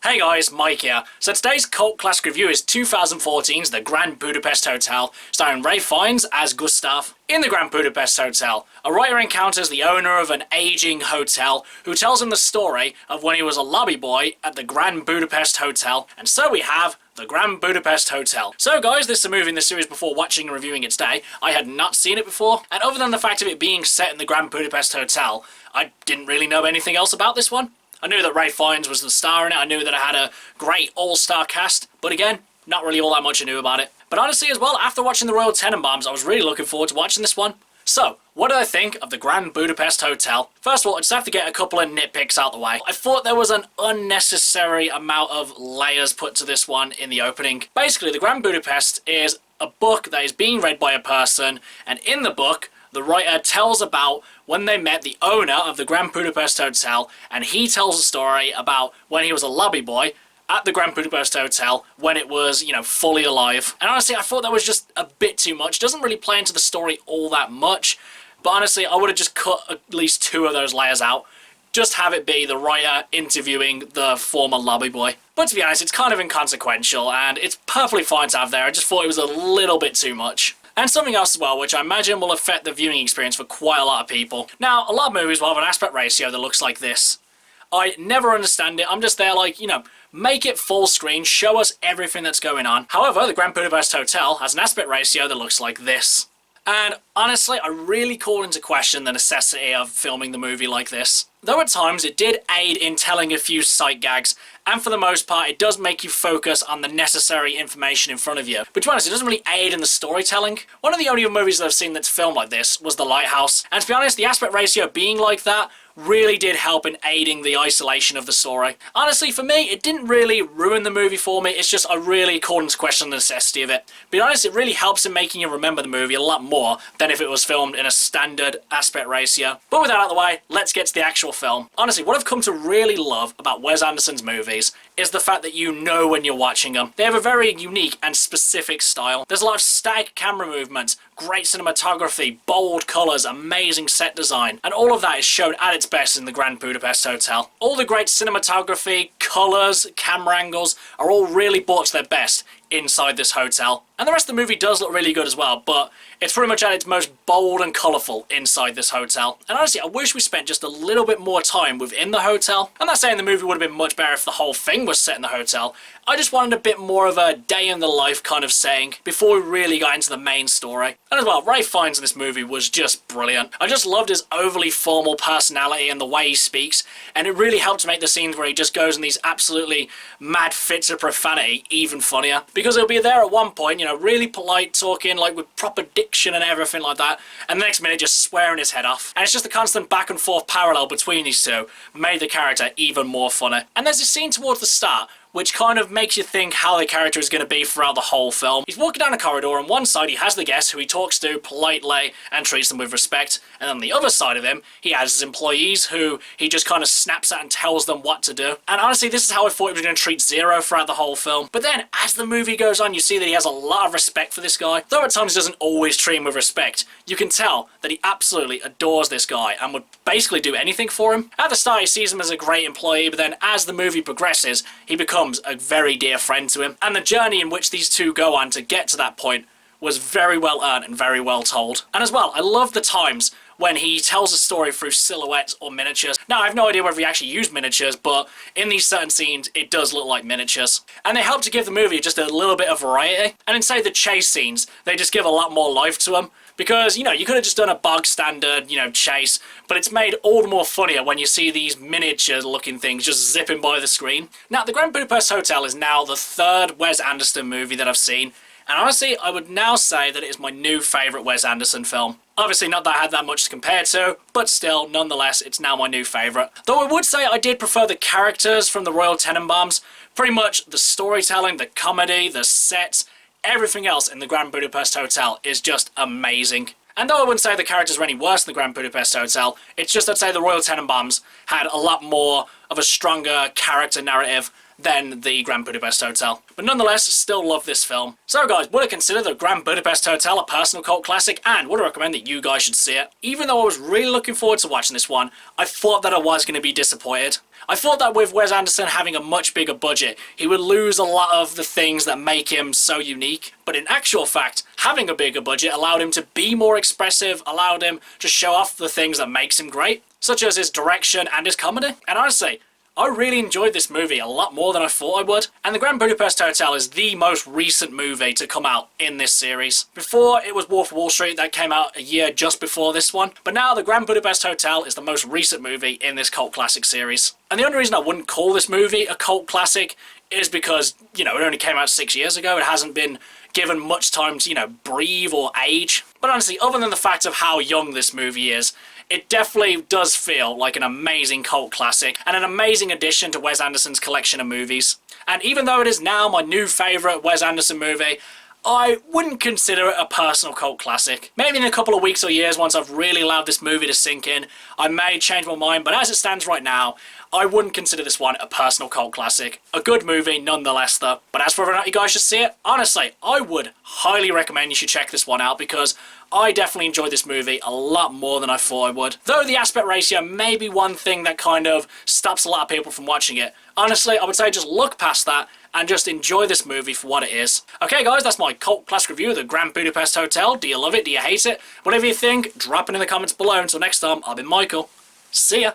Hey guys, Mike here. So today's cult classic review is 2014's The Grand Budapest Hotel, starring Ralph Fiennes as Gustav. In The Grand Budapest Hotel, a writer encounters the owner of an aging hotel who tells him the story of when he was a lobby boy at the Grand Budapest Hotel, and so we have The Grand Budapest Hotel. So guys, this is a movie in the series before watching and reviewing it today. I had not seen it before, and other than the fact of it being set in the Grand Budapest Hotel, I didn't really know anything else about this one. I knew that Ralph Fiennes was the star in it, I knew that it had a great all-star cast, but again, not really all that much I knew about it. But honestly as well, after watching the Royal Tenenbaums, I was really looking forward to watching this one. So, what did I think of the Grand Budapest Hotel? First of all, I just have to get a couple of nitpicks out the way. I thought there was an unnecessary amount of layers put to this one in the opening. Basically, the Grand Budapest is a book that is being read by a person, and in the book, the writer tells about when they met the owner of the Grand Budapest Hotel, and he tells a story about when he was a lobby boy at the Grand Budapest Hotel when it was, fully alive. And honestly, I thought that was just a bit too much. It doesn't really play into the story all that much, but honestly, I would have just cut at least two of those layers out. Just have it be the writer interviewing the former lobby boy. But to be honest, it's kind of inconsequential, and it's perfectly fine to have there. I just thought it was a little bit too much. And something else as well, which I imagine will affect the viewing experience for quite a lot of people. Now, a lot of movies will have an aspect ratio that looks like this. I never understand it. I'm just there like, make it full screen, show us everything that's going on. However, the Grand Budapest Hotel has an aspect ratio that looks like this. And honestly, I really call into question the necessity of filming the movie like this. Though at times it did aid in telling a few sight gags, and for the most part it does make you focus on the necessary information in front of you. But to be honest, it doesn't really aid in the storytelling. One of the only movies that I've seen that's filmed like this was The Lighthouse, and to be honest, the aspect ratio being like that really did help in aiding the isolation of the story. Honestly, for me, it didn't really ruin the movie for me, it's just I really called into question the necessity of it. But to be honest, it really helps in making you remember the movie a lot more than if it was filmed in a standard aspect ratio. But with that out of the way, let's get to the actual film. Honestly, what I've come to really love about Wes Anderson's movies is the fact that you know when you're watching them. They have a very unique and specific style. There's a lot of static camera movements, great cinematography, bold colours, amazing set design, and all of that is shown at its best in the Grand Budapest Hotel. All the great cinematography, colours, camera angles are all really brought to their best inside this hotel. And the rest of the movie does look really good as well, but it's pretty much at its most bold and colourful inside this hotel. And honestly, I wish we spent just a little bit more time within the hotel. I'm not saying the movie would have been much better if the whole thing was set in the hotel. I just wanted a bit more of a day in the life kind of saying before we really got into the main story. And as well, Ralph Fiennes in this movie was just brilliant. I just loved his overly formal personality and the way he speaks, and it really helped to make the scenes where he just goes in these absolutely mad fits of profanity even funnier. Because he'll be there at one point, really polite, talking like with proper diction and everything like that, and the next minute just swearing his head off. And it's just the constant back and forth parallel between these two made the character even more funny. And there's a scene towards the start which kind of makes you think how the character is going to be throughout the whole film. He's walking down a corridor, and one side he has the guests who he talks to politely and treats them with respect, and on the other side of him he has his employees who he just kind of snaps at and tells them what to do. And honestly, this is how I thought he was going to treat Zero throughout the whole film. But then as the movie goes on, you see that he has a lot of respect for this guy. Though at times he doesn't always treat him with respect, you can tell that he absolutely adores this guy and would basically do anything for him. At the start he sees him as a great employee, but then as the movie progresses he becomes a very dear friend to him. And the journey in which these two go on to get to that point was very well earned and very well told. And as well, I love the times when he tells a story through silhouettes or miniatures. Now, I have no idea whether he actually used miniatures, but in these certain scenes, it does look like miniatures. And they help to give the movie just a little bit of variety. And in, say, the chase scenes, they just give a lot more life to them. Because, you could have just done a bog standard, chase, but it's made all the more funnier when you see these miniature-looking things just zipping by the screen. Now, the Grand Budapest Hotel is now the third Wes Anderson movie that I've seen, and honestly, I would now say that it is my new favourite Wes Anderson film. Obviously, not that I had that much to compare to, but still, nonetheless, it's now my new favourite. Though I would say I did prefer the characters from the Royal Tenenbaums. Pretty much the storytelling, the comedy, the sets, everything else in the Grand Budapest Hotel is just amazing. And though I wouldn't say the characters were any worse than the Grand Budapest Hotel, it's just I'd say the Royal Tenenbaums had a lot more of a stronger character narrative than the Grand Budapest Hotel. But nonetheless, still love this film. So guys, would I consider the Grand Budapest Hotel a personal cult classic, and would I recommend that you guys should see it? Even though I was really looking forward to watching this one, I thought that I was going to be disappointed. I thought that with Wes Anderson having a much bigger budget, he would lose a lot of the things that make him so unique. But in actual fact, having a bigger budget allowed him to be more expressive, allowed him to show off the things that makes him great, such as his direction and his comedy. And honestly, I really enjoyed this movie a lot more than I thought I would, and the Grand Budapest Hotel is the most recent movie to come out in this series. Before, it was Wolf of Wall Street that came out a year just before this one, but now the Grand Budapest Hotel is the most recent movie in this cult classic series. And the only reason I wouldn't call this movie a cult classic is because, you know, it only came out 6 years ago. It hasn't been given much time to, you know, breathe or age. But honestly, other than the fact of how young this movie is, it definitely does feel like an amazing cult classic and an amazing addition to Wes Anderson's collection of movies. And even though it is now my new favourite Wes Anderson movie, I wouldn't consider it a personal cult classic. Maybe in a couple of weeks or years, once I've really allowed this movie to sink in, I may change my mind, but as it stands right now, I wouldn't consider this one a personal cult classic. A good movie nonetheless though. But as for whether or not you guys should see it, honestly, I would highly recommend you should check this one out, because I definitely enjoyed this movie a lot more than I thought I would. Though the aspect ratio may be one thing that kind of stops a lot of people from watching it. Honestly, I would say just look past that and just enjoy this movie for what it is. Okay guys, that's my cult classic review of the Grand Budapest Hotel. Do you love it? Do you hate it? Whatever you think, drop it in the comments below. Until next time, I've been Michael. See ya!